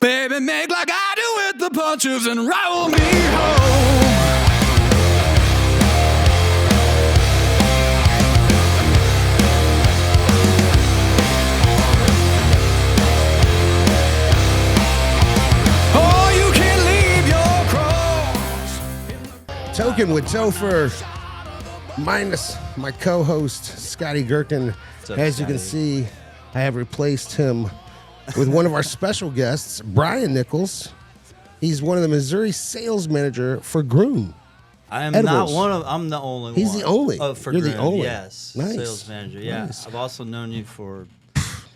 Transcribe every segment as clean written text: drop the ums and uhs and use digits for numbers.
Baby, make like I do with the punches and roll me home. Oh, you can't leave your cross. Toking with Topher, minus my co-host, Scotty Gherkin. As you can see, I have replaced him with one of our special guests, Brian Nichols. He's one of the Missouri sales manager for Grön. I am Edibles. not one of. I'm the only one. He's the only. Oh, for You're the Grön, only. Yes. Nice. Sales manager. Yeah. Nice. I've also known you for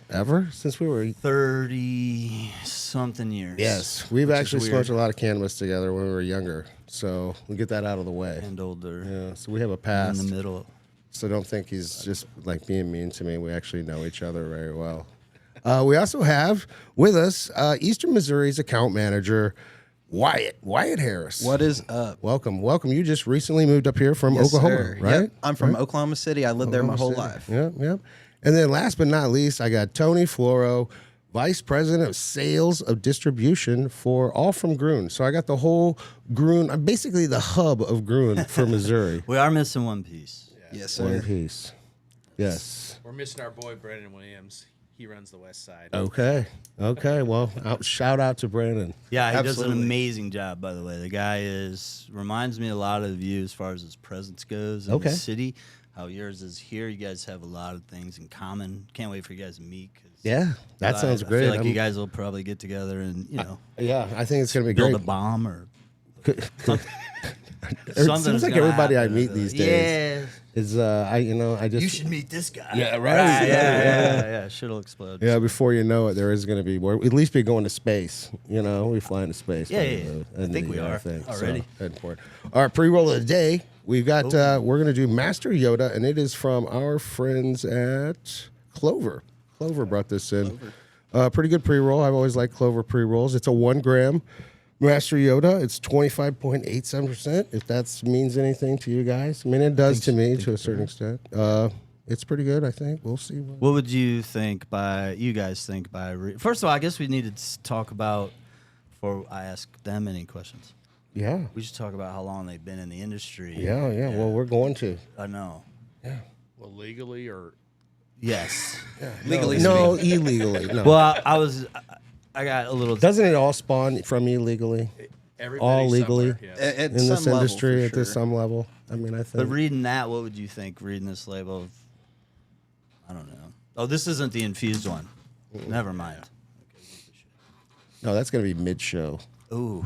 Ever since we were 30-something years. yes, we've which is actually weird. smoked a lot of cannabis together when we were younger. So we get that out of the way. And older. Yeah, so we have a In past. the middle. So don't think he's just like being mean to me. We actually know each other very well. We also have with us Eastern Missouri's account manager, Wyatt Harris. What is up? Welcome. You just recently moved up here from Yes, Oklahoma, sir. right? Yep. I'm from Oklahoma City. I lived there my whole life. Yep. And then last but not least, I got Tony Floro, Vice President of Sales of Distribution for all from Grön. So I got the whole Grön. I'm basically the hub of Grön for Missouri. We are missing one piece. Yes, One sir. piece. Yes. We're missing our boy Brandon Williams. He runs the West Side. Okay. Well, shout out to Brandon. Yeah, he does Absolutely. an amazing job, by the way. The guy reminds me a lot of you as far as his presence goes in Okay. the city. How yours is here. You guys have a lot of things in common. Can't wait for you guys to meet. 'Cause Yeah, that sounds I great. feel like I'm- you guys will probably get together and, Yeah, I think it's going to be build great. a bomb or It something. seems like everybody I meet these days Yeah. is I just You should meet this guy. Yeah, right. Yeah. Shit'll explode. yeah. Before you know it, there is going to be more. At least be going to space. We fly into space. Yeah, by yeah, the yeah. end I of think the we year, are already. So, heading for it. All right, pre-roll of the day. We've got. We're going to do Master Yoda, and it is from our friends at Clover. Clover brought this in. Pretty good pre-roll. I've always liked Clover pre-rolls. It's a 1 gram Master Yoda. It's 25.87%. If that means anything to you guys, I mean it does to me to a certain extent. It's pretty good. I think we'll see. What would you guys think by? First of all, I guess we need to talk about before I ask them any questions. Yeah. We should talk about how long they've been in the industry. Yeah. Well, we're going to. I know. Well, legally or Yes. Legally No, illegally. No. Well, I got a little. Doesn't it all spawn from illegally everybody all legally somewhere, yes. At in some this level, industry for at this sure. some level? I mean, I But think. reading that, what would you think? Reading this label of, I don't know. Oh, this isn't the infused one. Never mind. No, that's going to be mid-show. Ooh.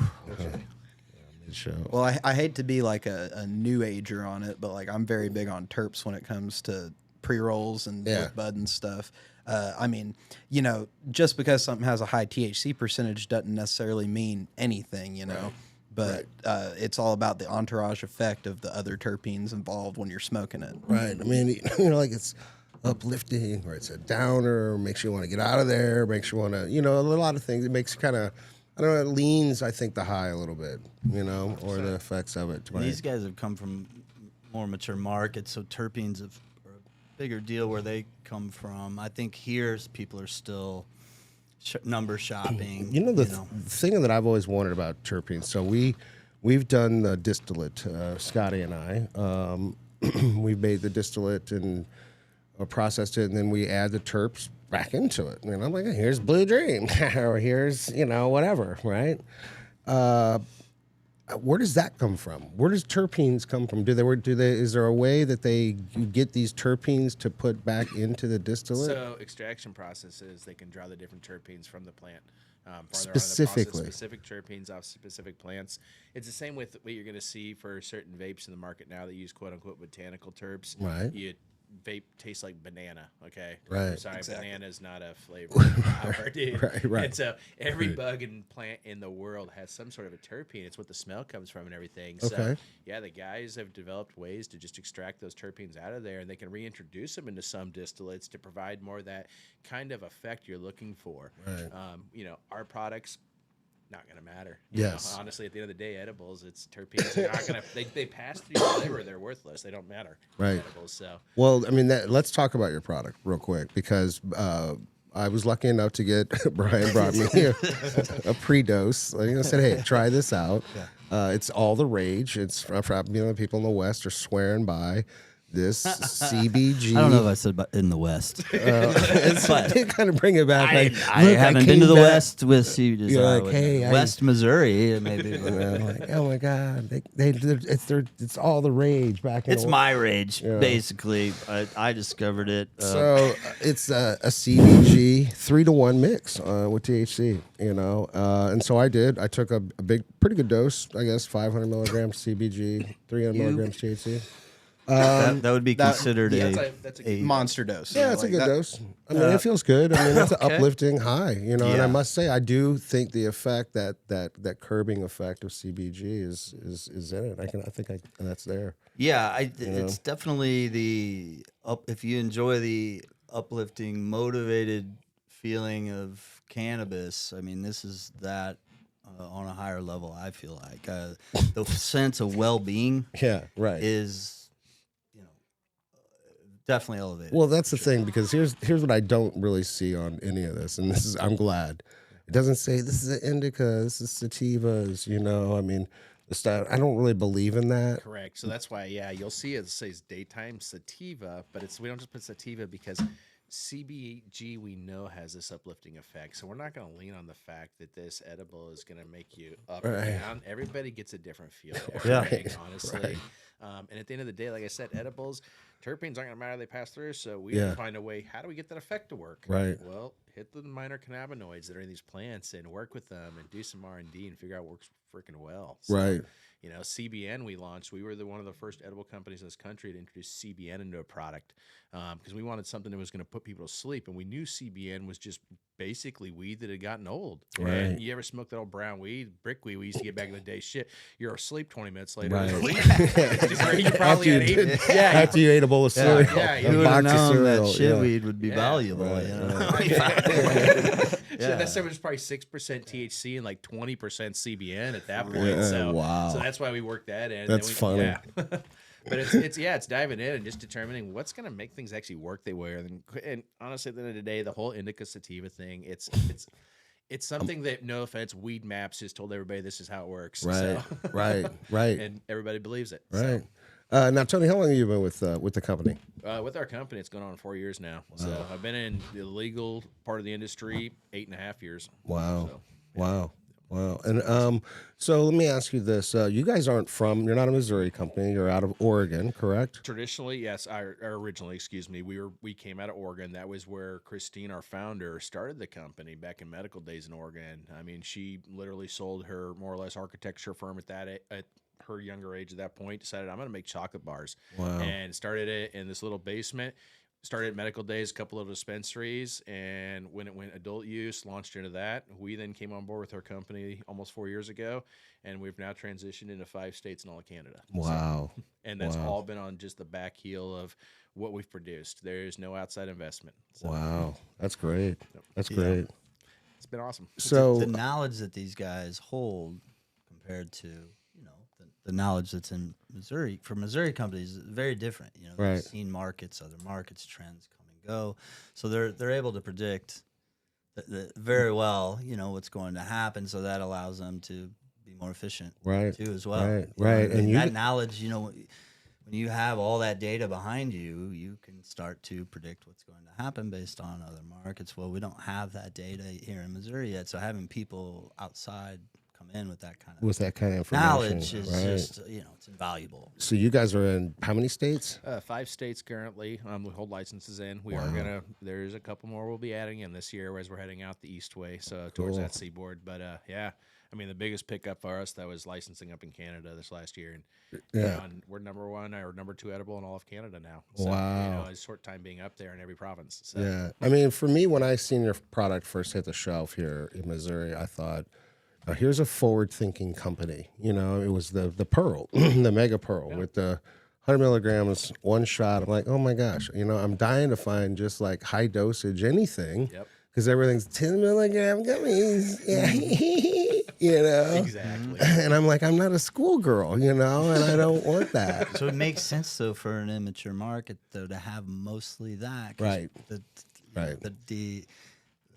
Mid-show. Well, I hate to be like a new ager on it, but like I'm very big on terps when it comes to pre-rolls and Yeah. with bud and stuff. I mean, just because something has a high THC percentage doesn't necessarily mean anything, But it's all about the entourage effect of the other terpenes involved when you're smoking it. Right. I mean, like it's uplifting or it's a downer, makes you want to get out of there, makes you want to, a lot of things. It makes kind of, I don't know, it leans, I think, the high a little bit, or the effects of it. These guys have come from more mature markets, so terpenes are a bigger deal where they come from. I think here people are still number shopping. The thing that I've always wanted about terpenes. So we've done the distillate, Scotty and I. We've made the distillate and processed it, and then we add the terps back into it. And I'm like, here's Blue Dream, or here's whatever, right? Where does that come from? Where does terpenes come from? Is there a way that you get these terpenes to put back into the distillate? So extraction processes, they can draw the different terpenes from the plant. Farther on in the Specifically. process, specific terpenes off specific plants. It's the same with what you're going to see for certain vapes in the market now that use quote-unquote botanical terps. Right. Vape tastes like banana, okay? Right. I'm sorry, Exactly. banana is not a flavor of flower, dude. Right. And so every bug and plant in the world has some sort of a terpene. It's what the smell comes from and everything. So, Okay. yeah, the guys have developed ways to just extract those terpenes out of there, and they can reintroduce them into some distillates to provide more of that kind of effect you're looking for. Right. Our products, not going to matter. You Yes. know, honestly, at the end of the day, edibles, it's terpenes. They're not going to, they pass through your flavor. They're worthless. They don't matter. Right. Edibles, so. Well, I mean, let's talk about your product real quick because I was lucky enough to get Brian brought me a pre-dose. Like, I said, hey, try this out. It's all the rage. It's people in the West are swearing by this CBG. I don't know if I said about in the West. It's kind of bring it back. I Look, haven't came been to the back. West with CBG. You're like, hey, West Missouri, maybe. Like, oh my God, it's all the rage back in It's the my rage, basically. I discovered it. So it's a CBG 3-to-1 mix with THC, and so I did. I took a pretty good dose, I guess, 500 milligrams CBG, 300 milligrams THC. That would be considered that's a monster dose. Yeah, it's a good dose. I mean, it feels good. I mean, it's an uplifting high, And I must say, I do think the effect that curbing effect of CBG is in it. I think that's there. Yeah, it's definitely if you enjoy the uplifting, motivated feeling of cannabis. I mean, this is that on a higher level. I feel like the sense of well-being. Yeah, right. Is definitely elevated. Well, that's the thing, because here's what I don't really see on any of this, and I'm glad it doesn't say this is an indica, this is sativas. I mean, the stuff, I don't really believe in that. Correct. So that's why, you'll see it says daytime sativa, but we don't just put sativa because CBG we know has this uplifting effect. So we're not going to lean on the fact that this edible is going to make you up or down. Everybody gets a different feel. Honestly. Right. And at the end of the day, like I said, edibles, terpenes aren't going to matter. They pass through. So we have to find a way. How do we get that effect to work? Right. Well, hit the minor cannabinoids that are in these plants and work with them and do some R&D and figure out what works freaking well. So, Right. CBN we launched. We were one of the first edible companies in this country to introduce CBN into a product because we wanted something that was going to put people to sleep. And we knew CBN was just basically weed that had gotten old. Right. And you ever smoke that old brown weed, brick weed we used to get back in the day? Shit, you're asleep 20 minutes later. Right. You probably After you ate a bowl of cereal, you a would box have of known cereal, that shitweed would be valuable. So that stuff was probably 6% THC and like 20% CBN at that point. Yeah, So wow. So that's why we worked that in. That's funny. Yeah. But it's diving in and just determining what's going to make things actually work the way. And honestly, at the end of the day, the whole indica sativa thing, it's something that, no offense, Weed Maps just told everybody this is how it works. Right, So. right. And everybody believes it. Right. Now, Tony, how long have you been with the company? With our company, it's going on 4 years now. Wow. So I've been in the legal part of the industry 8.5 years. Wow. So, Wow. And so let me ask you this: you guys you're not a Missouri company. You're out of Oregon, correct? Traditionally, yes. Originally, we came out of Oregon. That was where Christine, our founder, started the company back in medical days in Oregon. I mean, she literally sold her more or less architecture firm at her younger age. At that point, decided I'm going to make chocolate bars. Wow. And started it in this little basement. Started at medical days, a couple of dispensaries, and when it went adult use, launched into that. We then came on board with our company almost 4 years ago, and we've now transitioned into 5 states and all of Canada. Wow. So, and that's all been on just the back heel of what we've produced. There's no outside investment. So, wow. That's great. That's great. it's been awesome. So the knowledge that these guys hold compared to the knowledge that's in Missouri for Missouri companies is very different. Right. They've seen markets, other markets, trends come and go, so they're able to predict very well. What's going to happen, so that allows them to be more efficient. Right. Too as well. Right. And that knowledge, when you have all that data behind you, you can start to predict what's going to happen based on other markets. Well, we don't have that data here in Missouri yet, so having people outside come in with that kind of information, knowledge is just it's invaluable. So you guys are in how many states? 5 states currently. We hold licenses in. We are there's a couple more we'll be adding in this year as we're heading out the east way, so towards that seaboard. But I mean, the biggest pickup for us, that was licensing up in Canada this last year, and we're number 1 or number 2 edible in all of Canada now. So, wow! A short time being up there in every province. So. Yeah, I mean, for me, when I seen your product first hit the shelf here in Missouri, I thought, here's a forward-thinking company. It was the Pearl, the Mega Pearl with the 100 milligrams, one shot. I'm like, oh my gosh, I'm dying to find just like high dosage anything, because everything's 10 milligram gummies. Exactly. And I'm like, I'm not a schoolgirl, and I don't want that. So it makes sense though for an immature market though to have mostly that. Right. The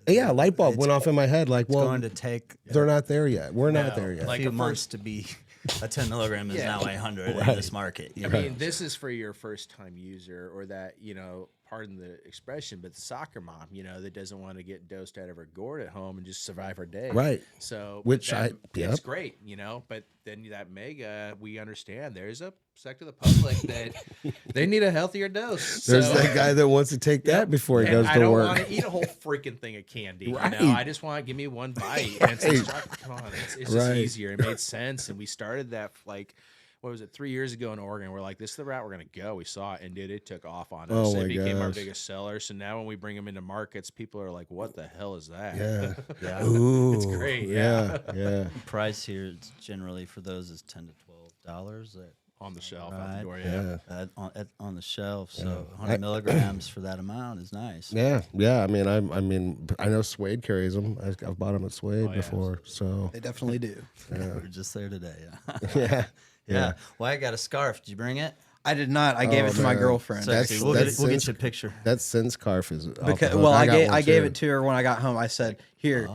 Yeah, a light bulb went off in my head. Like, It's well, going to take they're not there yet. We're not there yet. a Like few a months to be. A 10 milligram is now 100 in this market. I mean, this is for your first time user, or that, pardon the expression, but the soccer mom, that doesn't want to get dosed out of her gourd at home and just survive her day. Right. So, Which it's great, but then that mega, we understand there's a sector of the public that they need a healthier dose. There's So- that guy that wants to take that before he and goes I to don't work. want to eat a whole freaking thing of candy. Right. I just want to give me one bite. And it's just chocolate. Come on, it's just Right. easier. It made sense, and we started that what was it, 3 years ago in Oregon? We're like, this is the route we're gonna go. We saw it, and dude, it took off on us. Oh my It became our gosh. biggest seller. So now when we bring them into markets, people are like, what the hell is that? Yeah. Yeah. Ooh, It's great, Yeah. Yeah. Price here is generally for those is $10 to $12. On the shelf, out Right. the door. Yeah. On the shelf. So 100 milligrams for that amount is nice. Yeah. Yeah. I mean, I know Suede carries them. I've bought them at Suede yeah. before. So They definitely do. We were just there today. Yeah. yeah. Yeah. Well, I got a scarf. Did you bring it? I did not. I gave it to my man. girlfriend. Sexy. That's- We'll that's get since- you a picture. That Sin scarf is off the Because, hook. well, I got one gave too. it to her when I got home. I said, "Here."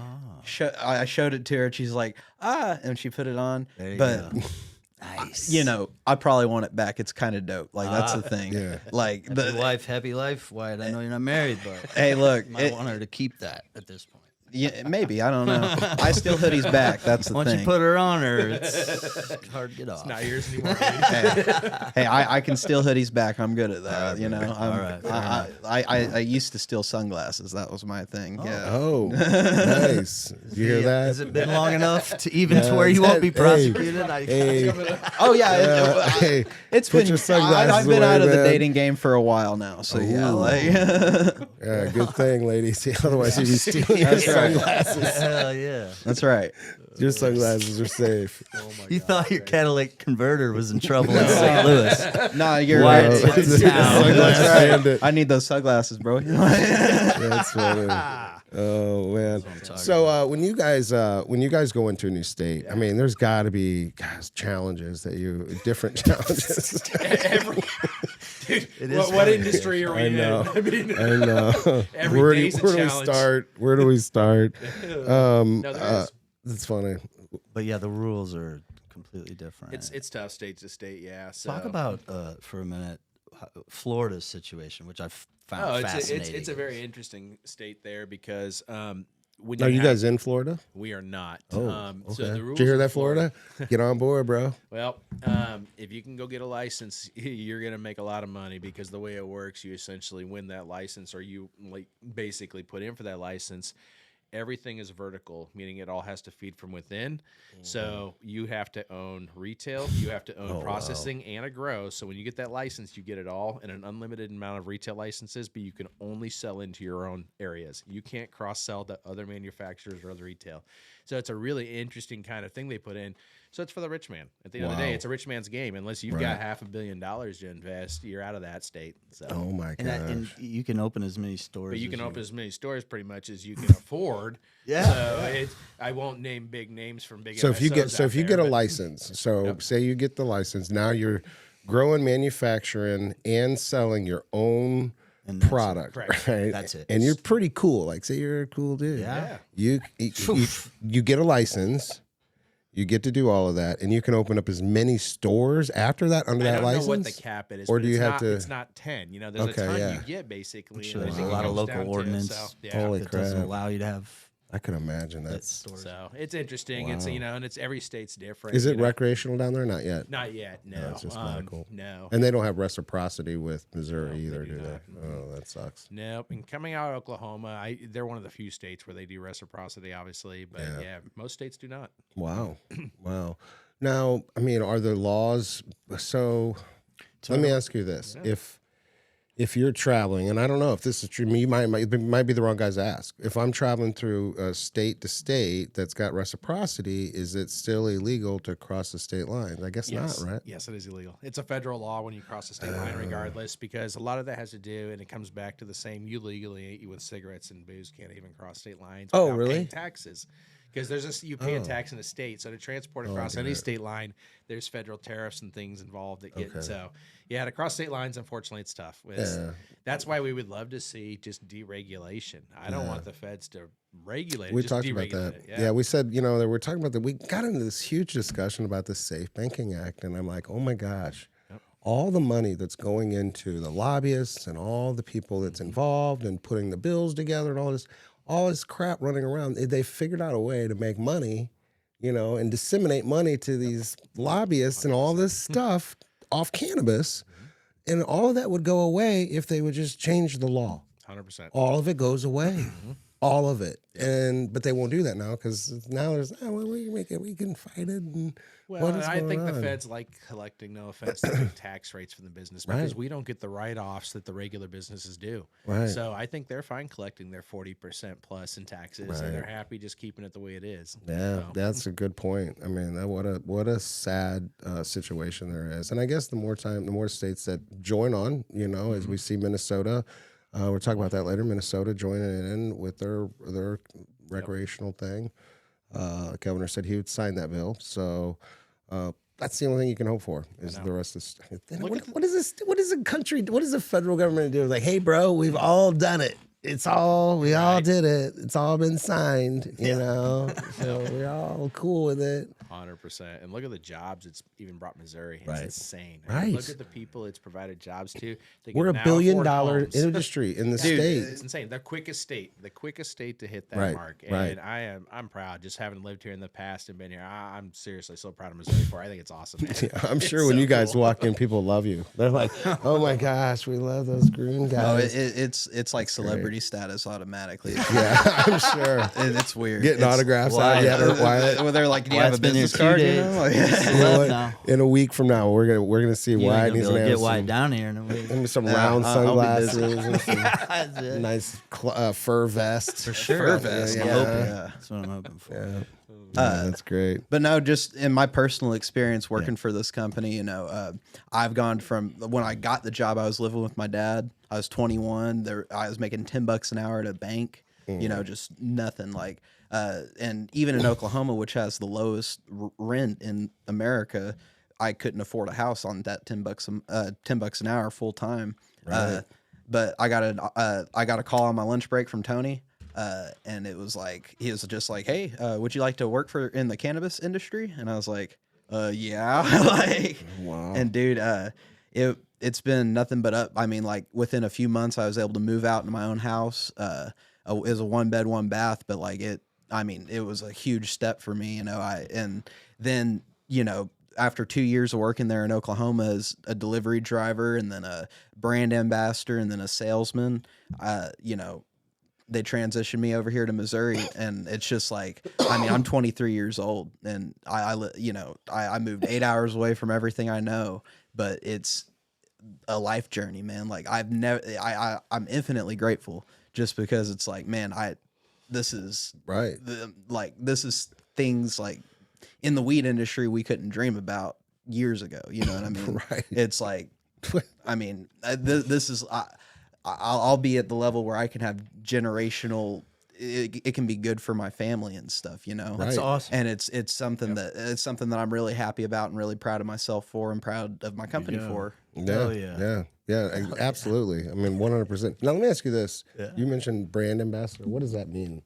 I showed it to her, and she's like, and she put it on. There you But go. Nice. I probably want it back. It's kind of dope. Like that's the thing. yeah. Like Happy life, Wyatt. I know you're not married, but hey, look, you might want her to keep that at this point. yeah, maybe I don't know. I still hoodies back. That's the Once thing. you put her on her, it's hard to get off. Not yours anymore. Hey, I can steal hoodies back. I'm good at that. I used to steal sunglasses. That was my thing. Yeah. Oh, nice. You hear that? Has it been long enough to even to where you won't be prosecuted? Hey, Oh yeah. hey, It's put been. your sunglasses I've been away, out of the man. dating game for a while now. So yeah, like. yeah, good thing, ladies. Otherwise, you'd be stealing your sunglasses. Hell yeah. That's right. Your sunglasses are safe. You thought your catalytic converter was in trouble in St. Louis. No, you're Wyatt's right. in town. Sunglass bandit. I need those sunglasses, bro. That's funny. Oh man! So when you guys go into a new state, I mean, there's got to be challenges different challenges. What industry are we I know. in? I know. Every where day's a do we challenge. start? Where do we start? No, there is. That's funny. But yeah, the rules are completely different. It's tough state to state, yeah. So. Talk about for a minute Florida's situation, which I've found fascinating. It's a very interesting state there because when Are you have- guys in Florida? we are not. Oh, So okay. the rules Did you hear in that, Florida? Get on board, bro. Well, if you can go get a license, you're gonna make a lot of money because the way it works, you essentially win that license, or you basically put in for that license. Everything is vertical, meaning it all has to feed from within. So you have to own retail, you have to own processing and a grow. So when you get that license, you get it all in an unlimited amount of retail licenses, but you can only sell into your own areas. You can't cross sell to other manufacturers or other retail. So it's a really interesting kind of thing they put in. So it's for the rich man. At the end of the day, it's a rich man's game. Unless you've got $500 million to invest, you're out of that state. So. Oh my gosh. and you can open as many stores. But you can as open as many stores pretty much as you can afford. Yeah. So I won't name big names from big. So if you MSOs out get there, a but- license, say you get the license, now you're growing, manufacturing, and selling your own And that's it. product, Correct. right? That's it. And you're pretty cool. Like, say you're a cool dude. Yeah. You get a license. You get to do all of that, and you can open up as many stores after that under I that don't license. know what the cap it is, Or but do you it's have not, to- It's not 10. There's Okay, a ton yeah. you get basically. sure and I there's think a it lot of comes local down to, ordinance so, yeah. Holy that doesn't crap. allow you to have I can imagine that. stores. So it's interesting. It's and it's every state's different. Is it you know. recreational down there? Not yet. Not yet. No. it's just medical. No. And they don't have reciprocity with Missouri either, do do they? not. Oh, that sucks. Nope. And coming out of Oklahoma, they're one of the few states where they do reciprocity, obviously. But yeah, most states do not. Wow. Wow. Now, I mean, are the laws so let me ask you this. If you're traveling, and I don't know if this is true, you might be the wrong guys to ask. If I'm traveling through state to state that's got reciprocity, is it still illegal to cross the state lines? I guess Yes. not, right? Yes, it is illegal. It's a federal law when you cross the state line, regardless, because a lot of that has to do, and it comes back to the same. You legally, with cigarettes and booze, can't even cross state lines. Oh, without really? paying taxes, Because you pay a tax in a state, so to transport across any state line, there's federal tariffs and things involved that get so. Yeah, to cross state lines, unfortunately, it's tough. That's why we would love to see just deregulation. I don't want the feds to regulate it. We just talked about that. deregulate it. Yeah, we said, that we're talking about that. We got into this huge discussion about the Safe Banking Act, and I'm like, oh my gosh, all the money that's going into the lobbyists and all the people that's involved and putting the bills together and all this crap running around. They figured out a way to make money, and disseminate money to these lobbyists and all this stuff off cannabis. And all of that would go away if they would just change the law. 100%. All of it goes away. All of it. But they won't do that now because now there's, we can fight it. And I think the feds like collecting, no offense, the big tax rates from the business because we don't get the write-offs that the regular businesses do. Right. So I think they're fine collecting their 40% plus in taxes, and they're happy just keeping it the way it is. Yeah, that's a good point. I mean, what a sad situation there is. And I guess the more states that join on, as we see Minnesota. We'll talk about that later. Minnesota joining in with their recreational thing. Governor said he would sign that bill. So that's the only thing you can hope for is the rest of this. What is this? What is the country? What is the federal government do? Like, hey, bro, we've all done it. We all did it. It's all been signed, so we're all cool with it. 100%. And look at the jobs it's even brought Missouri. It's insane. Right. Look at the people it's provided jobs to. We're $1 billion industry in the state. It's insane. The quickest state to hit that mark. And I'm proud just having lived here in the past and been here. I'm seriously so proud of Missouri for it. I think it's awesome, man. Yeah, I'm sure when you guys walk in, people love you. They're like, oh my gosh, we love those green guys. It's like celebrity status automatically. Yeah, I'm sure. It's weird. Getting autographs out yet or Wyatt. Well, they're like, do you have a business card? In a week from now, we're gonna see Wyatt. He's gonna get Wyatt down here in a week. And some round sunglasses and some nice fur vest. For sure. Fur vest. Yeah. That's what I'm hoping for. Yeah. That's great. But no, just in my personal experience working for this company, I've gone from when I got the job, I was living with my dad. I was 21. I was making $10 an hour at a bank. Just nothing like. And even in Oklahoma, which has the lowest rent in America, I couldn't afford a house on that $10 an hour full time. Right. But I got a call on my lunch break from Tony. And it was like, he was just like, hey, would you like to work in the cannabis industry? And I was like, yeah. Wow. And dude, it's been nothing but up. I mean, like within a few months, I was able to move out into my own house. It was a 1-bed, 1-bath, but it was a huge step for me, and then, after 2 years of working there in Oklahoma as a delivery driver and then a brand ambassador and then a salesman, they transitioned me over here to Missouri, and it's just like, I'm 23 years old, and I moved 8 hours away from everything I know, but it's a life journey, man. Like I'm infinitely grateful just because it's like, man, this is things like in the weed industry we couldn't dream about years ago. You know what I mean? Right. It's like, this is. I'll be at the level where I can have generational. It can be good for my family and stuff, That's awesome. And it's something that I'm really happy about and really proud of myself for and proud of my company for. Yeah, absolutely. I mean, 100%. Now let me ask you this: you mentioned brand ambassador. What does that mean?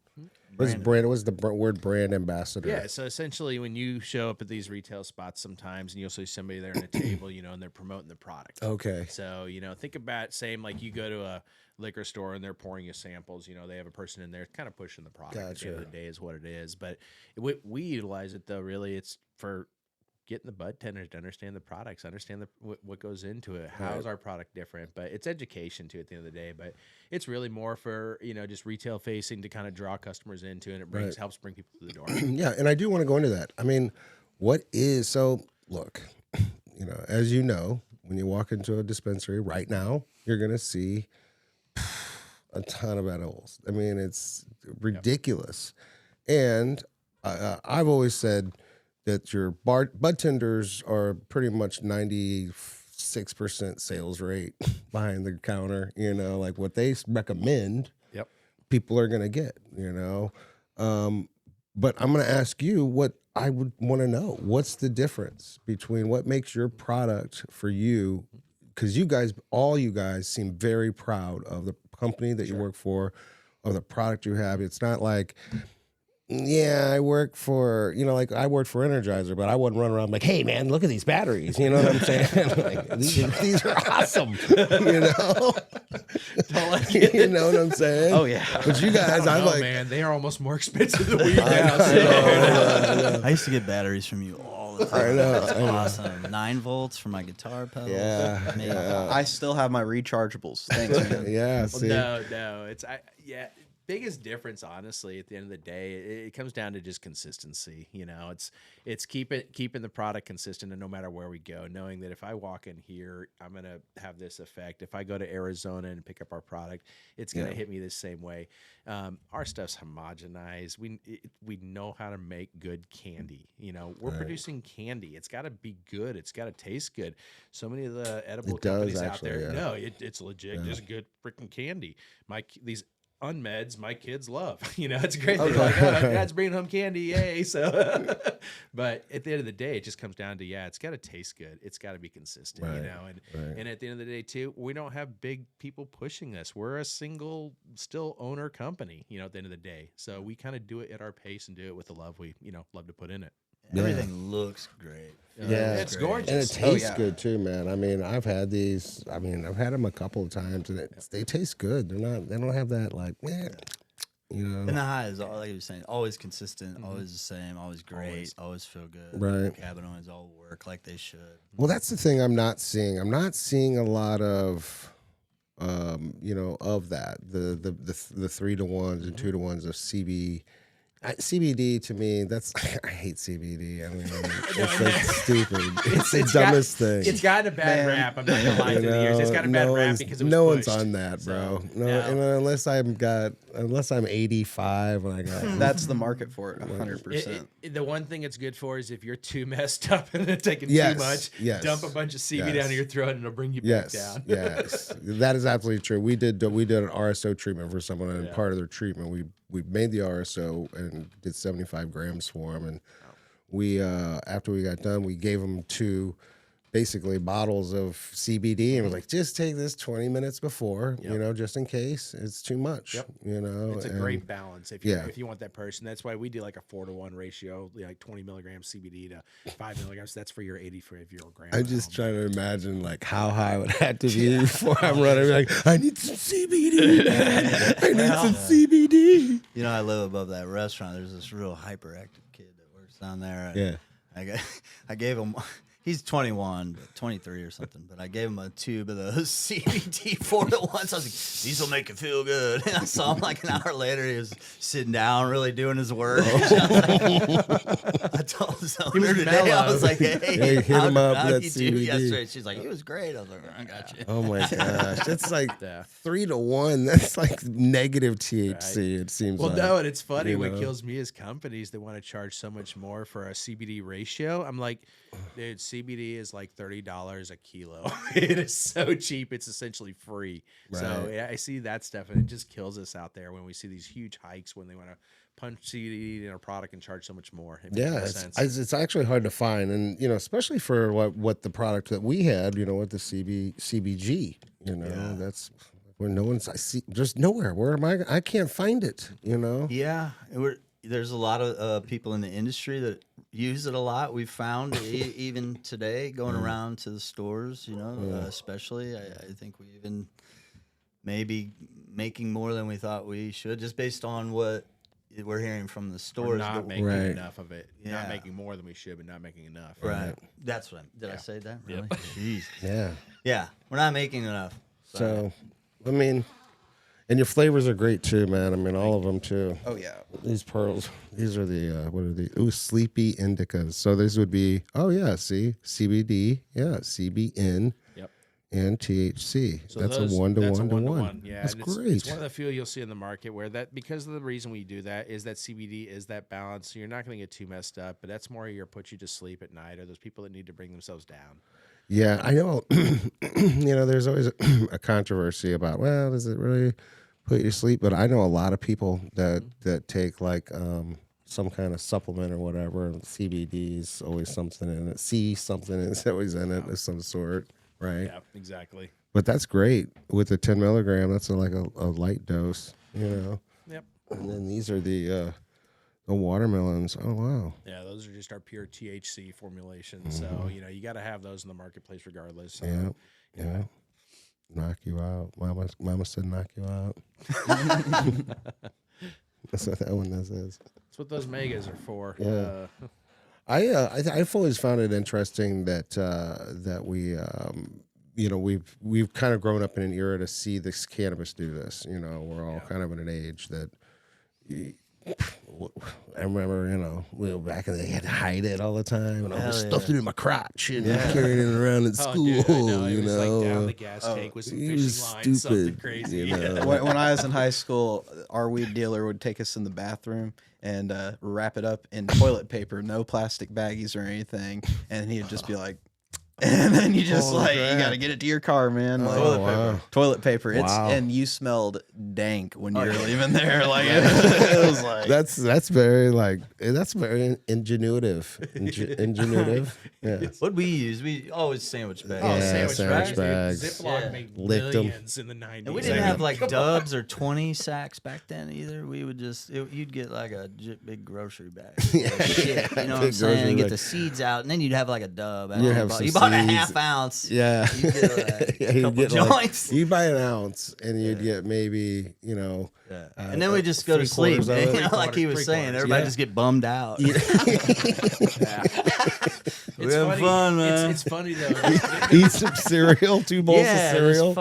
What's the word brand ambassador? Yeah, so essentially when you show up at these retail spots sometimes and you'll see somebody there on a table, and they're promoting the product. Okay. So, think about same like you go to a liquor store and they're pouring you samples, they have a person in there kind of pushing the product. At the end of the day is what it is. But we utilize it though, really it's for getting the bud tenders to understand the products, understand what goes into it. How is our product different? But it's education too at the end of the day. But it's really more for just retail facing to kind of draw customers into, and it helps bring people to the door. Yeah, and I do want to go into that. I mean, look, as you know, when you walk into a dispensary right now, you're gonna see a ton of edibles. I mean, it's ridiculous, and I've always said that your bud tenders are pretty much 96% sales rate behind the counter. Like what they recommend, people are gonna get. But I'm going to ask you what I would want to know. What's the difference between what makes your product for you? Because all you guys seem very proud of the company that you work for, of the product you have. It's not like, yeah, I work for, like I worked for Energizer, but I wouldn't run around like, hey, man, look at these batteries. You know what I'm saying? Like, these are awesome. You know? You know what I'm saying? Oh, yeah. But you guys, I'm like, man, they are almost more expensive than we I used to get batteries from you all the time. I know. That's awesome. 9 volts for my guitar pedals. Yeah, Man. I still have my rechargeables. Thanks, man. yeah, see? No, biggest difference, honestly, at the end of the day, it comes down to just consistency. It's keeping the product consistent, and no matter where we go, knowing that if I walk in here, I'm gonna have this effect. If I go to Arizona and pick up our product, it's gonna hit me the same way. Our stuff's homogenized. We know how to make good candy. We're producing candy. It's got to be good. It's got to taste good. So many of the edible companies out there, no, it's legit, just good freaking candy. These unmeds my kids love. It's great. They're like, oh, Dad's bringing home candy, yay. So but at the end of the day, it just comes down to it's got to taste good, it's got to be consistent. And at the end of the day too, we don't have big people pushing us. We're a single still owner company, at the end of the day, so we kind of do it at our pace and do it with the love we love to put in it. Everything looks great. Yeah, it's gorgeous, and it tastes good too, man. I mean, I've had these. I mean, I've had them a couple of times, and they taste good. They don't have that like, And the high is like you were saying, always consistent, always the same, always great, always feel good. Right. The cannabinoids all work like they should. Well, that's the thing I'm not seeing. I'm not seeing a lot of, of that the 3 to 1s and 2 to 1s of CBD to me, I hate CBD. I mean, it's like stupid. It's the dumbest thing. It's gotten a bad rap. I'm not gonna lie, through the years. It's got a bad rap because it was one's pushed. on that, bro. And unless I'm 85 and I got That's the market for it, 100%. The one thing it's good for is if you're too messed up and taking too much, dump a bunch of CBD down your throat and it'll bring you back down. Yes, that is absolutely true. We did an RSO treatment for someone, and part of their treatment, we made the RSO and did 75 grams for them, and we after we got done, we gave them 2 basically bottles of CBD and was like, just take this 20 minutes before, just in case it's too much. It's a great balance if you want that person. That's why we do like a 4 to 1 ratio, like 20 milligrams CBD to 5 milligrams. That's for your 85-year-old grandma. I'm just trying to imagine like how high it would have to be before I'm running. Like, I need some CBD. I need some CBD. I live above that restaurant. There's this real hyperactive kid that works down there. Yeah. I gave him. He's 21, but 23 or something. But I gave him a tube of those CBD 4 to 1. So I was like, these will make you feel good. And I saw him like an hour later. He was sitting down, really doing his work. I told him today, I was like, hey, hit him up. How'd That you do CBD. yesterday? She's like, it was great. I was like, I got you. Oh my gosh, that's like 3 to 1. That's like negative THC. It seems. Well, like. no, and it's funny. What kills me is companies that want to charge so much more for a CBD ratio. I'm like, dude, CBD is like $30 a kilo. It is so cheap. It's essentially free. Right. So I see that stuff, and it just kills us out there when we see these huge hikes when they want to punch CBD in a product and charge so much more. It's actually hard to find, and especially for what the product that we had, with the CBG, that's where no one's. I see just nowhere. Where am I? I can't find it. Yeah, there's a lot of people in the industry that use it a lot. We've found even today going around to the stores, especially. I think we even maybe making more than we thought we should, just based on what we're hearing from the stores. We're not making enough of it. Yeah. Not making more than we should, but not making enough. Right. That's what I say that? Really? Yep. Jeez. Yeah. Yeah. We're not making enough. So, I mean, and your flavors are great too, man. I mean, all of them too. Oh, yeah. These pearls, these are the, what are the, sleepy indicas. So this would be, CBD, CBN. And THC. So that's a 1 to 1 to 1. Yeah, that's great. It's one of the few you'll see in the market where that, because of the reason we do that is that CBD is that balance. So you're not going to get too messed up, but that's more put you to sleep at night, or those people that need to bring themselves down. Yeah, I know. There's always a controversy about, does it really put you to sleep? But I know a lot of people that take like some kind of supplement or whatever. And CBD is always something in it. Something is always in it of some sort, right? Yeah, exactly. But that's great with the 10 milligram. That's like a light dose, you know. Yep. And then these are the watermelons. Oh wow. Yeah, those are just our pure THC formulations. So you got to have those in the marketplace regardless. Yeah. Knock you out. Mama said knock you out. That's what that one is. That's what those megas are for. Yeah. I've always found it interesting that we we've kind of grown up in an era to see this cannabis do this. You know, we're all kind of in an age that. I remember, we were back in the day, you had to hide it all the time, and I was stuffed it in my crotch and carrying it around at school. Dude, I know. It you was know, like down the gas tank with some it fishing was lines, something stupid, crazy. you know. When I was in high school, our weed dealer would take us in the bathroom and wrap it up in toilet paper, no plastic baggies or anything, and he'd just be like, and then you just you got to get it to your car, man. Like, toilet paper. And you smelled dank when you were leaving there. Like it was like that's very ingenuitive. Yeah. What we use, we always sandwich bags. Yeah, sandwich bags. Ziploc made Licked 'em. millions in the 90s. And we didn't have like dubs or 20 sacks back then either. We would you'd get like a big grocery bag. Shit, you know what I'm Big saying? grocery And get bag. the seeds out, and then you'd have like a dub. You'd have some You bought a seeds. half ounce. Yeah. You get a You'd couple get joints. you buy an ounce, and you'd get maybe And then we just go to sleep. Three-quarters of it. You know, like he was saying, everybody just get bummed out. It's having funny. fun, man. It's funny though. Eat some cereal, 2 bowls of cereal.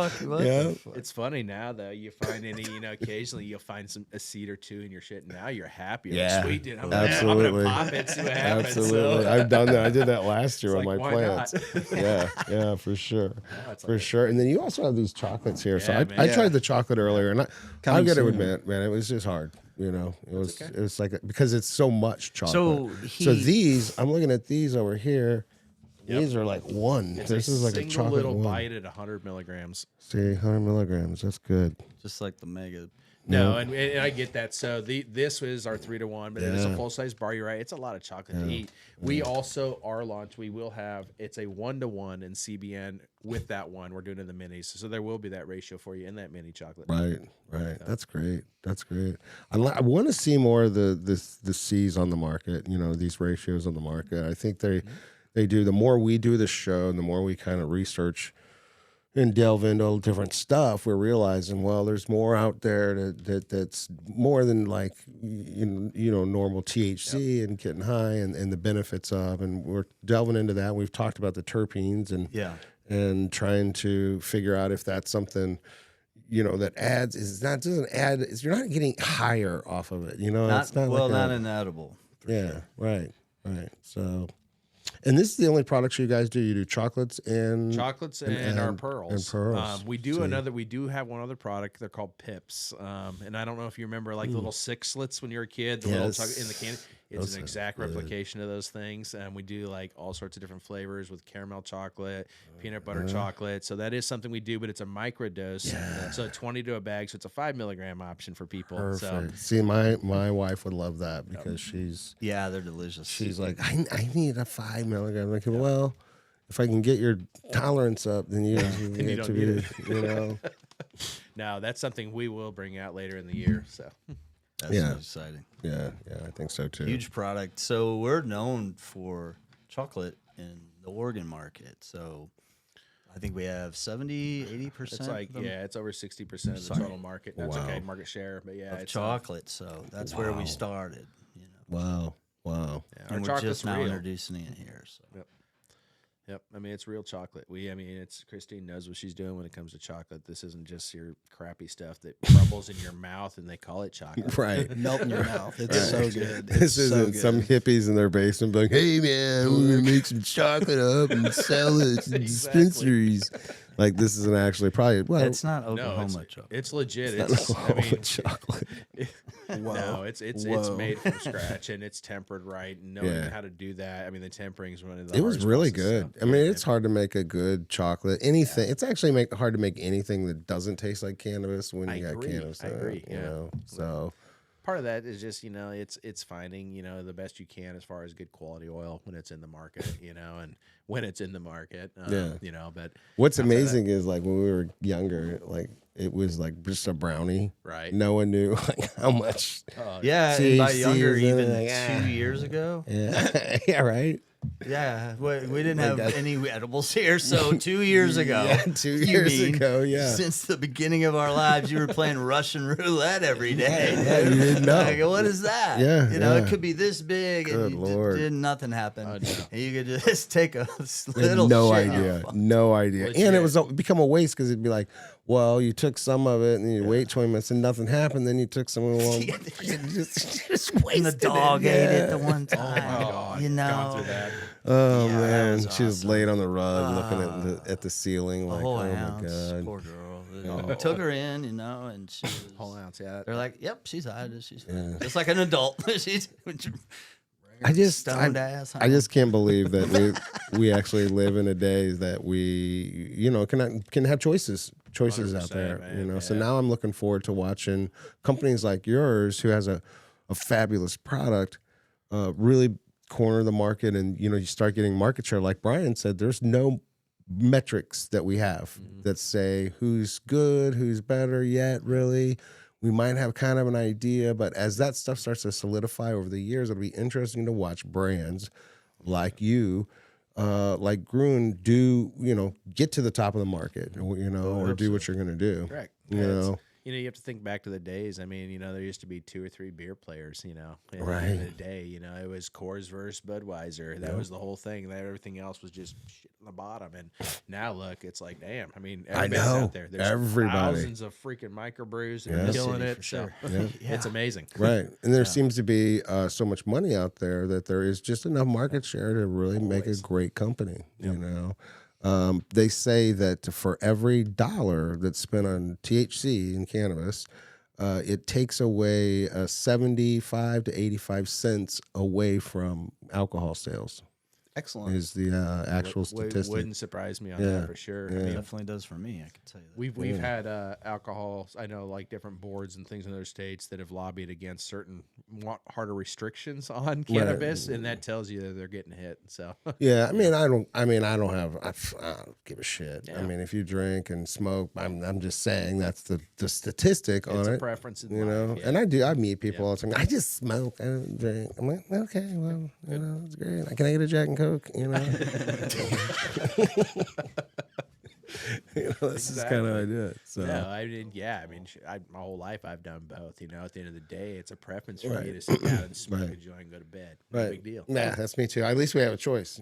Yeah. It's funny now though. You find occasionally you'll find a seed or two in your shit. And now you're happy. Yeah. Sweet, dude. I'm Absolutely. gonna pop it, see what happens. Absolutely. So, I've done that. I did that last year It's with like, my why plants. not? Yeah, for sure. it's For like- sure. And then you also have these chocolates here. So Yeah, I man. tried the chocolate earlier, and I Coming got to soon. admit, man, it was just hard. It was like because it's so much chocolate. So So these, I'm looking at these over here. Yep. These are like one. It's This is like a single chocolate little one. bite at 100 milligrams. See, 100 milligrams. That's good. Just like the mega. No, and I get that. So this was our 3-to-1, but it is a Yeah. full size bar. You're right; it's a lot of chocolate to eat. We also our launch. We will have it's a 1-to-1 in CBN with that one. We're doing it in the minis, so there will be that ratio for you in that mini chocolate. Right. That's great. I want to see more of the C's on the market. These ratios on the market. I think they do. The more we do the show, and the more we kind of research and delve into all different stuff, we're realizing, well, there's more out there that's more than like normal THC and getting high and the benefits of, and we're delving into that. We've talked about the terpenes and trying to figure out if that's something that adds you're not getting higher off of it. It's not not an edible. Yeah, right. So. And this is the only products you guys do. You do chocolates and our pearls. And pearls. We do have one other product. They're called Pips. And I don't know if you remember like the little sixlets when you were a kid, the little chocolate in the candy. It's an exact replication of those things. And we do like all sorts of different flavors with caramel chocolate, peanut butter chocolate. So that is something we do, but it's a micro dose. Yeah. So 20 to a bag. So it's a 5 milligram option for people. Perfect. So See, my wife would love that because they're delicious. she's like, I need a 5 milligram. Like, well, if I can get your tolerance up, then you get to be, no, that's something we will bring out later in the year. So That's exciting. Yeah, I think so too. Huge product. So we're known for chocolate in the Oregon market. So I think we have 70, 80%. it's like, it's over 60% of the total market. That's okay, market share. But yeah, of it's chocolate. So that's where we started. Wow. Yeah, our And we're chocolate's just now real. introducing it here. So. Yep. I mean, it's real chocolate. It's Christine knows what she's doing when it comes to chocolate. This isn't just your crappy stuff that crumbles in your mouth and they call it chocolate. Right. melt in your mouth. It's so good. This isn't some hippies in their basement being, hey man, we're gonna make some chocolate up and sell it in dispensaries. Like this isn't actually probably It's not Oklahoma chocolate. It's legit. chocolate. No, it's made from scratch and it's tempered right and knowing how to do that. I mean, the tempering is one of the It was hardest really processes. good. I mean, it's hard to make a good chocolate. Anything. It's actually hard to make anything that doesn't taste like cannabis when you got cannabis. I agree. So part of that is just, it's finding, the best you can as far as good quality oil when it's in the market, and when it's in the market, but what's amazing is like when we were younger, like it was like just a brownie. Right. No one knew like how much. Yeah, and by THC younger, is in it, even like, 2 years ago. Yeah. Yeah. Right. Yeah, we didn't have any edibles here, so 2 years ago. Yeah, 2 years ago, yeah. Since the beginning of our lives, you were playing Russian roulette every day. Yeah, you didn't know. Like, what is that? Yeah, it could be this big, and nothing happen. And you could just take a little no shit. idea. No idea. Legit. And it was become a waste because it'd be like, well, you took some of it and you wait 20 minutes and nothing happened. Then you took some of it. Just And wasted the dog it. ate Yeah. it the one time. God, you gone know. through that. Oh Yeah, that man, was she was awesome. laid on the rug looking at the ceiling like, Whole oh ounce. my god. Poor girl. They took her in, and she was. Whole ounce, yeah. They're like, yep, she's hiding. She's fine. Just like an adult. She's I just stoned ass. I just can't believe that we actually live in a day that we can have choices out there. 100%, man, So yeah. now I'm looking forward to watching companies like yours who has a fabulous product really corner the market, and you start getting market share. Like Brian said, there's no metrics that we have that say who's good, who's better yet. Really, we might have kind of an idea, but as that stuff starts to solidify over the years, it'll be interesting to watch brands like you, like Grön, get to the top of the market, or do what you're going to do. Correct. You know. You have to think back to the days. I mean, there used to be 2 or 3 beer players, in Right. the day. It was Coors versus Budweiser. That was the whole thing. That everything else was just shit on the bottom. And now look, it's like, damn. I mean, everybody's know. out there. There's Everybody. thousands of freaking microbrews and Yeah. killing City it. for So sure. it's amazing. Right. And there seems to be so much money out there that there is just enough market share to really make a great company, They say that for every dollar that's spent on THC in cannabis, it takes away 75 to 85 cents away from alcohol sales. Excellent. Is the actual statistic. Wouldn't surprise me on Yeah. that for sure. I It mean, definitely does for me. I can tell you that. We've had alcohol. I know like different boards and things in other states that have lobbied against certain harder restrictions on cannabis, and that tells you that they're getting hit. So Yeah, I mean, I don't give a shit. I mean, if you drink and smoke, I'm just saying that's the statistic on it's a it. preference in You know, life. Yeah. and I meet people all the time. I just smoke. I don't drink. I'm like, okay, well, it's great. Can I get a Jack and Coke? This is kind of how I do it. So No, I mean, my whole life I've done both. At the end of the day, it's a preference for me to sit down and smoke a joint and go to bed. No right, big deal. Yeah, that's me too. At least we have a choice.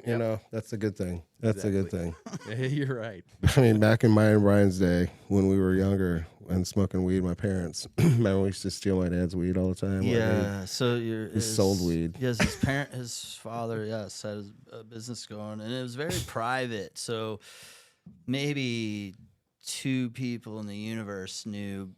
That's a good thing. That's a good thing. You're right. I mean, back in my and Brian's day when we were younger and smoking weed, my parents, remember we used to steal my dad's weed all the time. Yeah, so he sold weed. Yes, his father, yes, had a business going, and it was very private. So maybe 2 people in the universe knew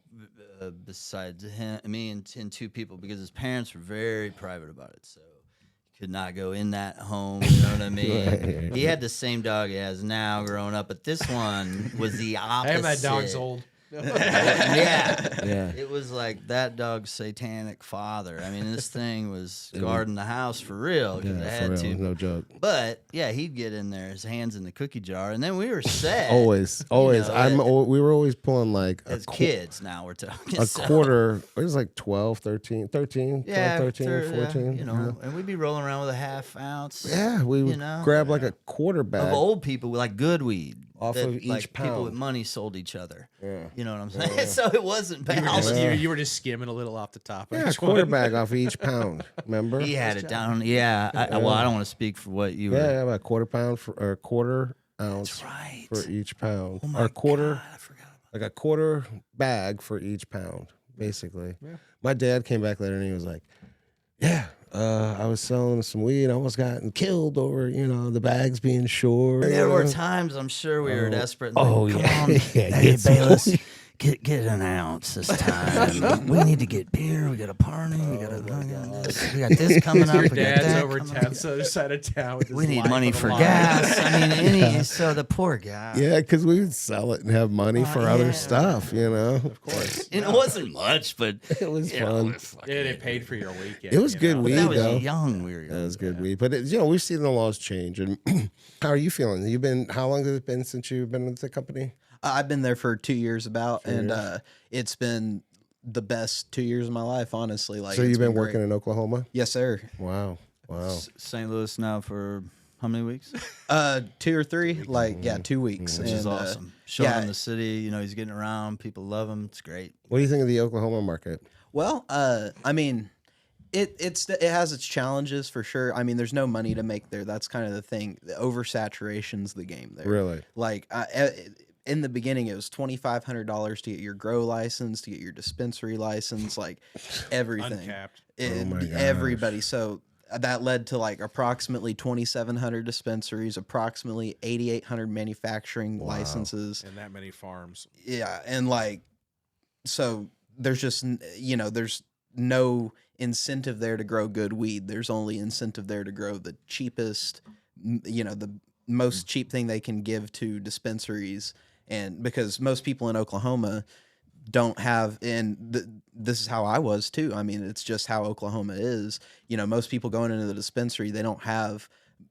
besides me and 2 people, because his parents were very private about it. So he could not go in that home. You know what I mean? Right. He had the same dog he has now growing up, but this one was the opposite. And my dog's old. Yeah. It was like that dog's satanic father. I mean, this thing was guarding the house for real because it for had real, to. no joke. But yeah, he'd get in there, his hands in the cookie jar, and then we were set. Always. We were always pulling like As kids, now we're talking. a so- quarter. It was like 12, 13, 13, Yeah, 12, 13, 14. you know, and we'd be rolling around with a half ounce. Yeah, we would grab like a quarter Of bag. old people, like good weed. Off that, of each like, people pound. with money sold each other. Yeah. You know what I'm saying? So it wasn't bad. You were just skimming a little off the top. Of Yeah, a each quarter one. bag off each pound. Remember? He had it down. Yeah. Well, I don't want to speak for what you were. Yeah, about a quarter pound or a quarter ounce That's right. for each pound. Oh my or a quarter, God, I forgot about like a quarter bag for each pound, basically. Yeah. My dad came back later and he was like, "Yeah, I was selling some weed. I almost got killed over, the bags being short." There were times I'm sure we were desperate. And Oh, like, yeah. Come on, Yeah, hey get some Bayless, get an ounce this time. We need to get beer. We got a party. We got we got this coming up. Your we got dad's that over coming town, up. so other side of town. With his We need life money on the for line. gas. I mean, so the poor guy. Yeah, because we would sell it and have money for other yeah. stuff, you know. Of course. And it wasn't much, but It was you know, fun. Yeah, it paid for your weekend. It was you good know? weed, that was though. young. We were young. That was good weed. But, you know, we've seen the laws change. And how are you feeling? How long has it been since you've been with the company? I've been there for 2 years it's been the best 2 years of my life, honestly. Like, So it's you've been great. working in Oklahoma? Yes, sir. Wow. St. Louis now for how many weeks? 2 or 3, like 2 weeks, Which is and, awesome. Showing yeah. him the city, you know, he's getting around. People love him. It's great. What do you think of the Oklahoma market? Well, I mean, it has its challenges for sure. I mean, there's no money to make there. That's kind of the thing. The oversaturation's the game there. Really? Like, in the beginning, it was $2,500 to get your grow license, to get your dispensary license, like everything. Uncapped. my gosh. Everybody. So that led to like approximately 2,700 dispensaries, approximately 8,800 manufacturing licenses. And that many farms. Yeah, and like, so there's just there's no incentive there to grow good weed. There's only incentive there to grow the cheapest, the most cheap thing they can give to dispensaries. And because most people in Oklahoma don't have, and this is how I was too. I mean, it's just how Oklahoma is. Most people going into the dispensary, they don't have,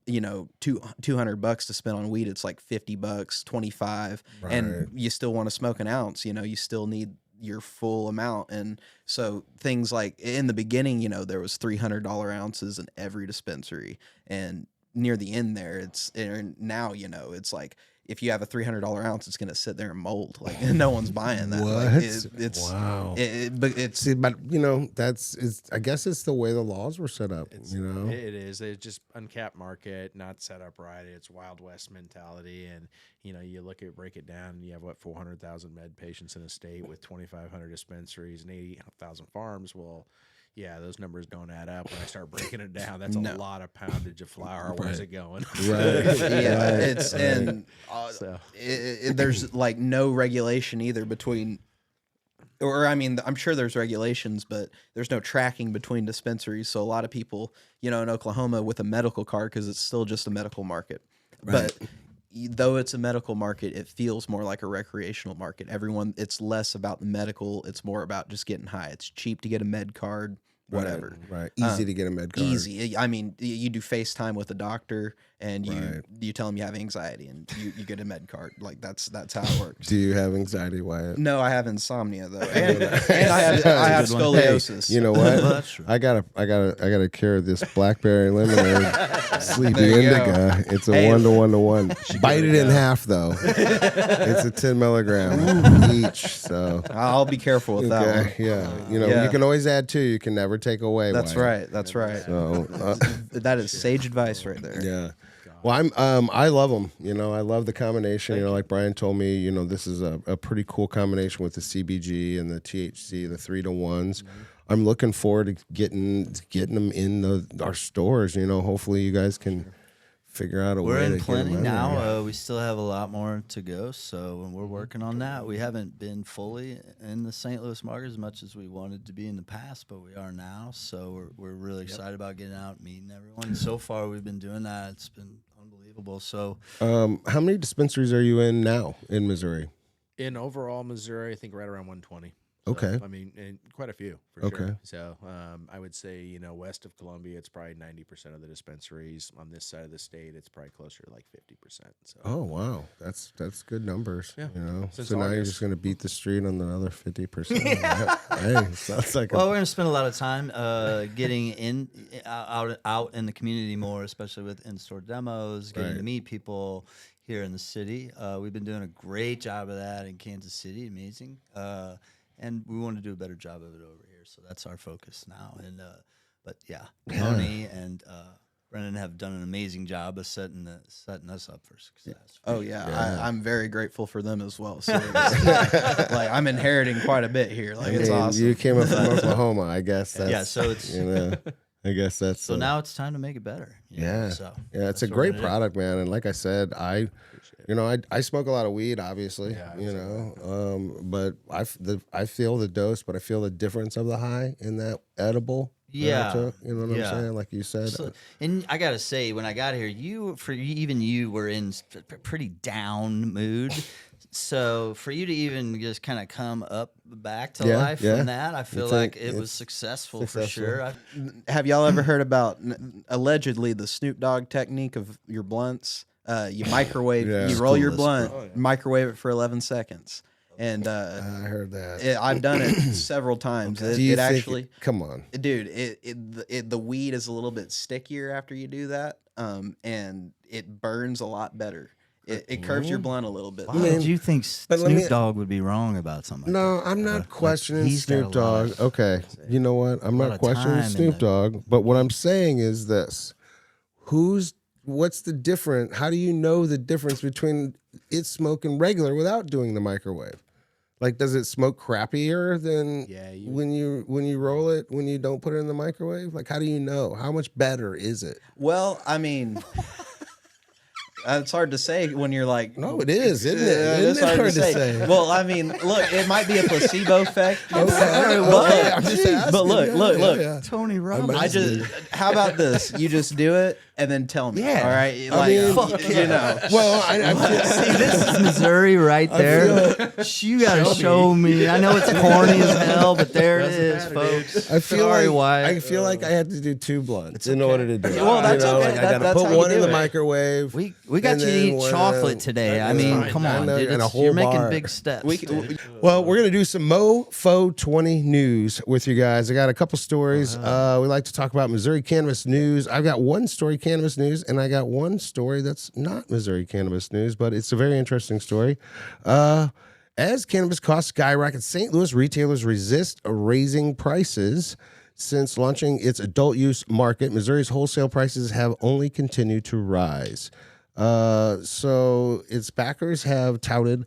$200 to spend on weed. It's like $50, 25, and you still want to smoke an ounce. You still need your full amount. And so things like in the beginning, there was $300 ounces in every dispensary, and near the end there, now it's like, if you have a $300 ounce, it's going to sit there and mold. Like, no one's buying that. What? Like, it's wow. But it's See, but I guess it's the way the laws were set up. It is. It's just uncapped market, not set up right. It's Wild West mentality, and you break it down, and you have 400,000 med patients in a state with 2,500 dispensaries and 80,000 farms. Well, yeah, those numbers don't add up. When I start breaking it down, that's a lot of poundage of flour. Where's it going? There's like no regulation either between, or I mean, I'm sure there's regulations, but there's no tracking between dispensaries. So a lot of people, in Oklahoma with a medical card, because it's still just a medical market, but though it's a medical market, it feels more like a recreational market. It's less about the medical. It's more about just getting high. It's cheap to get a med card, whatever. Right. Easy to get a med card. Easy. I mean, you do FaceTime with a doctor, and you tell them you have anxiety, and you get a med card. Like that's how it works. Do you have anxiety, Wyatt? No, I have insomnia though, and I have scoliosis. Hey, you know what? I gotta cure this blackberry lemonade, sleepy indica. It's a 1-to-1-to-1. Bite it in half though. It's a 10 milligram each. So I'll be careful with that one. Yeah. You can always add 2. You can never take away. That's Wyatt. right. That's right. So that is sage advice right there. yeah. Well, I love them. I love the combination. Like Brian told me, this is a pretty cool combination with the CBG and the THC, the 3-to-1s. I'm looking forward to getting them in our stores. Hopefully you guys can figure out a way. We're in to plenty get them now. We still have a lot more to go, so we're working on that. We haven't been fully in the St. Louis market as much as we wanted to be in the past, but we are now. So we're really excited about getting out and meeting everyone. So far, we've been doing that. It's been unbelievable. So, how many dispensaries are you in now in Missouri? In overall Missouri, I think right around 120. So, Okay. I mean, and quite a few for sure. So I would say, west of Columbia, it's probably 90% of the dispensaries. On this side of the state, it's probably closer to like 50%. So. Oh, wow. That's good numbers. Yeah. So now you're just going to beat the street on the other 50%. Hey, sounds like we're going to spend a lot of time getting out in the community more, especially with in-store demos, getting to meet people here in the city. We've been doing a great job of that in Kansas City. Amazing. And we want to do a better job of it over here, so that's our focus now. And but Tony and Brendan have done an amazing job of setting us up for success. Oh yeah. I'm very grateful for them as well. So like I'm inheriting quite a bit here. Like it's awesome. You came up from Oklahoma, I guess. That's, so it's I guess that's So now it's time to make it better. you know, yeah, So yeah. It's that's a what we're great gonna do. product, man. And like I said, I smoke a lot of weed, obviously, but I feel the dose, but I feel the difference of the high in that edible. that I Yeah, took, you know what I'm yeah. saying? Like you said, So, and I gotta say, when I got here, even you were in pretty down mood. So for you to even just kind of come up back to life from that, I feel like it was successful for sure. Have y'all ever heard about allegedly the Snoop Dogg technique of your blunts? You microwave, you roll your blunt, microwave it for 11 seconds. And I heard that. I've done it several times. Do you It think actually, come on, dude, the weed is a little bit stickier after you do that, and it burns a lot better. It curves your blunt a little bit. Why did you think Snoop Dogg would be wrong about something? No, like that? I'm not questioning he's got Snoop a lot Dogg. of- Okay, you know what? I'm lot not of questioning time in Snoop the- Dogg, but what I'm saying is this: what's the difference? How do you know the difference between it smoking regular without doing the microwave? Like, does it smoke crappier than when you roll it when you don't put it in the microwave? Like, how do you know? How much better is it? Well, I mean, it's hard to say when you're like, No, it is, isn't it? Yeah, Isn't it's it hard to say. Well, I mean, look, it might be a placebo effect. I'm just asking. But look. Yeah. Tony Robbins. I just. How about this? You just do it and then tell me. Yeah. All right. I Like, mean, you know. Well, I feel, See, this is Missouri right there. You gotta show me. I know it's corny as hell, but there it is, folks. I feel Sorry, like Wyatt. I feel like I had to do 2 blunts in order to do it. Well, that's okay. Like, I got to That's put how you one in do the it. microwave. We got and you to then eat one- chocolate today. I mean, come on, and dude. a whole You're making bar. big steps. dude. Well, we're gonna do some Mofo 20 news with you guys. I got a couple stories. We like to talk about Missouri cannabis news. I've got one story cannabis news, and I got one story that's not Missouri cannabis news, but it's a very interesting story. As cannabis costs skyrocket, St. Louis retailers resist raising prices. Since launching its adult use market, Missouri's wholesale prices have only continued to rise. So its backers have touted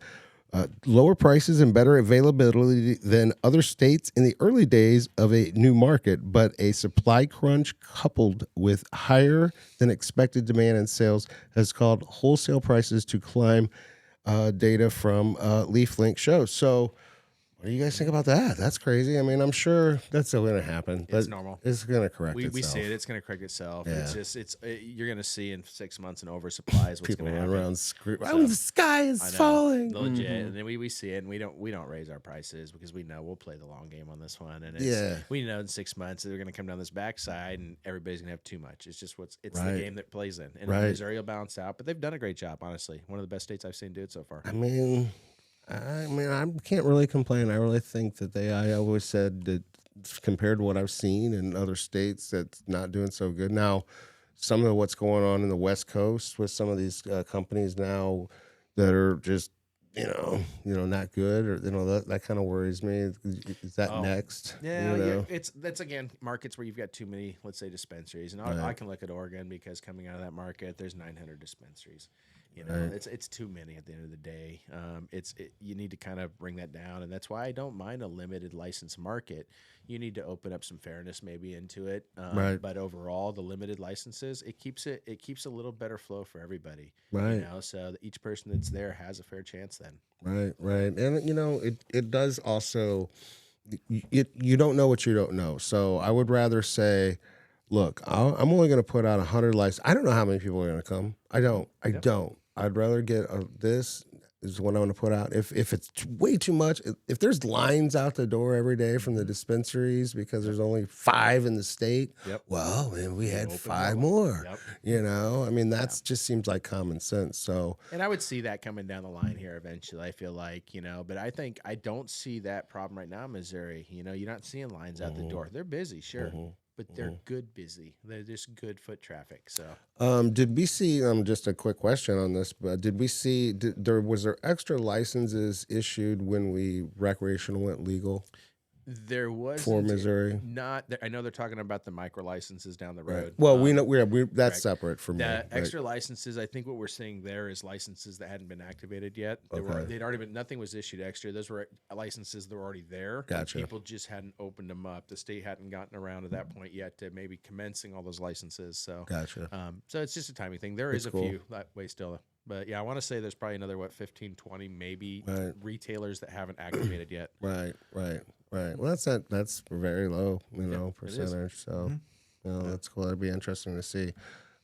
lower prices and better availability than other states in the early days of a new market, but a supply crunch coupled with higher than expected demand and sales has caused wholesale prices to climb, data from LeafLink shows. So what do you guys think about that? That's crazy. I mean, I'm sure that's still going to happen. But It's normal. It's going to correct We itself. see it. It's going to correct itself. Yeah. It's just you're going to see in 6 months an oversupply is what's People going to run happen. around screaming, So, "Oh, the sky is I know, falling." legit. And then we see it, and we don't raise our prices because we know we'll play the long game on this one. And we know in 6 months they're going to come down this backside, and everybody's going to have too much. It's just it's Right. the game that plays in, and Right. Missouri will balance out. But they've done a great job, honestly. One of the best states I've seen do it so far. I mean, I can't really complain. I really think that I always said that compared to what I've seen in other states, that's not doing so good. Now, some of what's going on in the West Coast with some of these companies now that are just, not good, or that kind of worries me. Is that next? Yeah, that's again markets where you've got too many, let's say, dispensaries, and I can look at Oregon because coming out of that market, there's 900 dispensaries. It's too many at the end of the day. You need to kind of bring that down, and that's why I don't mind a limited license market. You need to open up some fairness maybe into it, Right. But overall, the limited licenses it keeps a little better flow for everybody, Right. So that each person that's there has a fair chance. Then, Right, and it does also. You don't know what you don't know, so I would rather say, look, I'm only going to put out 100 licenses. I don't know how many people are going to come. I don't. I'd rather get this is what I'm going to put out. If it's way too much, if there's lines out the door every day from the dispensaries because there's only 5 in the state, well, then we had 5 more. I mean, that's just seems like common sense. So, and I would see that coming down the line here eventually. I feel like, but I don't see that problem right now in Missouri. You're not seeing lines out the door. They're busy, sure. But they're good busy. They're just good foot traffic. So, did we see? Just a quick question on this, but did we see? Was there extra licenses issued when recreational went legal? There was for Missouri? Not. I know they're talking about the micro licenses down the road. Well, we know that's separate from me. The extra licenses, I think what we're seeing there is licenses that hadn't been activated yet. They'd already been. Nothing was issued extra. Those were licenses that were already there. Gotcha. People just hadn't opened them up. The state hadn't gotten around at that point yet to maybe commencing all those licenses. So Gotcha. So it's just a timing thing. There is a few that way still. But yeah, I want to say there's probably another 15, 20 maybe retailers that haven't activated yet. Right. Well, that's very low, percentage. So, that's cool. That'd be interesting to see.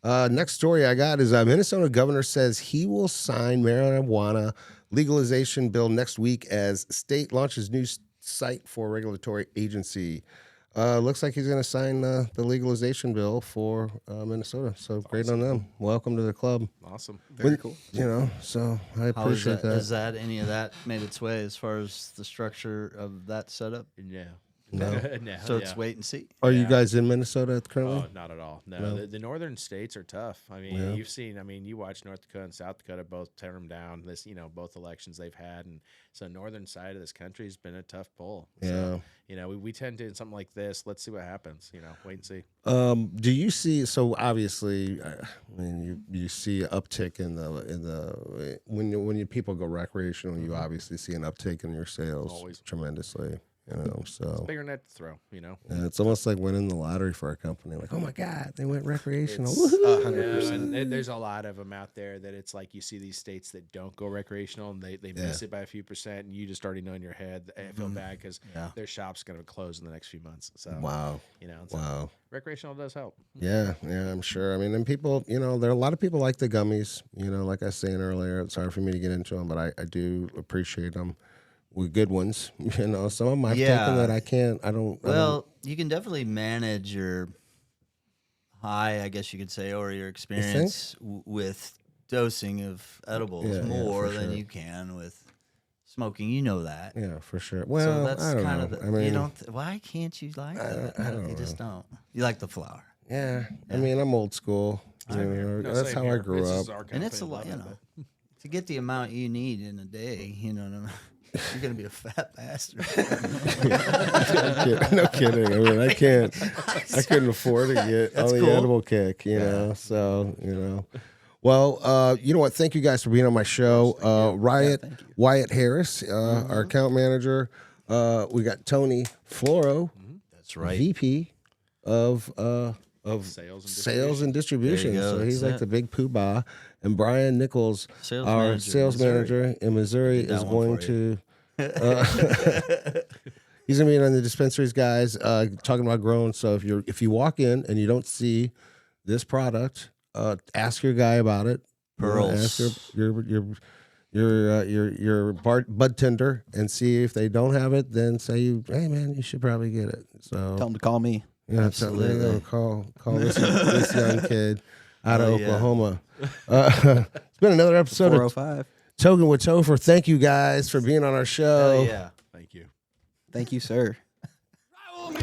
Next story I got is Minnesota governor says he will sign marijuana legalization bill next week as state launches new site for regulatory agency. Looks like he's going to sign the legalization bill for Minnesota. So great on them. Welcome to the club. Awesome. Very cool. So I appreciate that. Has that any of that made its way as far as the structure of that setup? No. No. So it's wait and see. Are you guys in Minnesota currently? Oh, not at all. No. The northern states are tough. I mean, you've seen. I mean, you watch North Dakota and South Dakota both tear them down. This, both elections they've had, and so northern side of this country has been a tough pull. So, we tend to in something like this. Let's see what happens. Wait and see. Do you see? So obviously, I mean, you see an uptick in the when people go recreational, you obviously see an uptick in your sales tremendously. So it's a bigger net to throw. And it's almost like winning the lottery for a company. Like, oh my God, they went recreational. 100%. And there's a lot of them out there that it's like you see these states that don't go recreational and they miss it by a few percent, and you just already know in your head. I feel bad because their shop's going to close in the next few months. So wow, so recreational does help. Yeah, I'm sure. I mean, and people, there are a lot of people like the gummies. Like I was saying earlier, it's hard for me to get into them, but I do appreciate them. With good ones, some of them I've taken that I don't. Well, you can definitely manage your high, I guess you could say, or your experience with dosing of edibles more than you can with smoking. You know that. Yeah, for sure. Well, so that's I don't kind know. of I mean, you don't. Why can't you like that? I don't you just know. don't. You like the flower. Yeah, I mean, I'm old school. That's how I grew up. And it's a lot, to get the amount you need in a day. You know what I mean? You're gonna be a fat bastard. No kidding. I mean, I couldn't afford to get on the edible kick. So Well, you know what? Thank you guys for being on my show. Wyatt Harris, our account manager. We got Tony Floro. That's right. VP of sales and distribution. So he's like the big poobah. And Brian Nichols, our sales manager in Missouri, is going to. He's gonna be on the dispensaries, guys, talking about Grön. So if you walk in and you don't see this product, ask your guy about it. Pearls. Ask your bud tender and see if they don't have it. Then say, hey man, you should probably get it. So Tell them to call me. Yeah, absolutely. Call this young kid out of Oklahoma. It's been another episode 405. of Toking with Topher. Thank you guys for being on our show. Yeah. Thank you. Thank you, sir. Rival me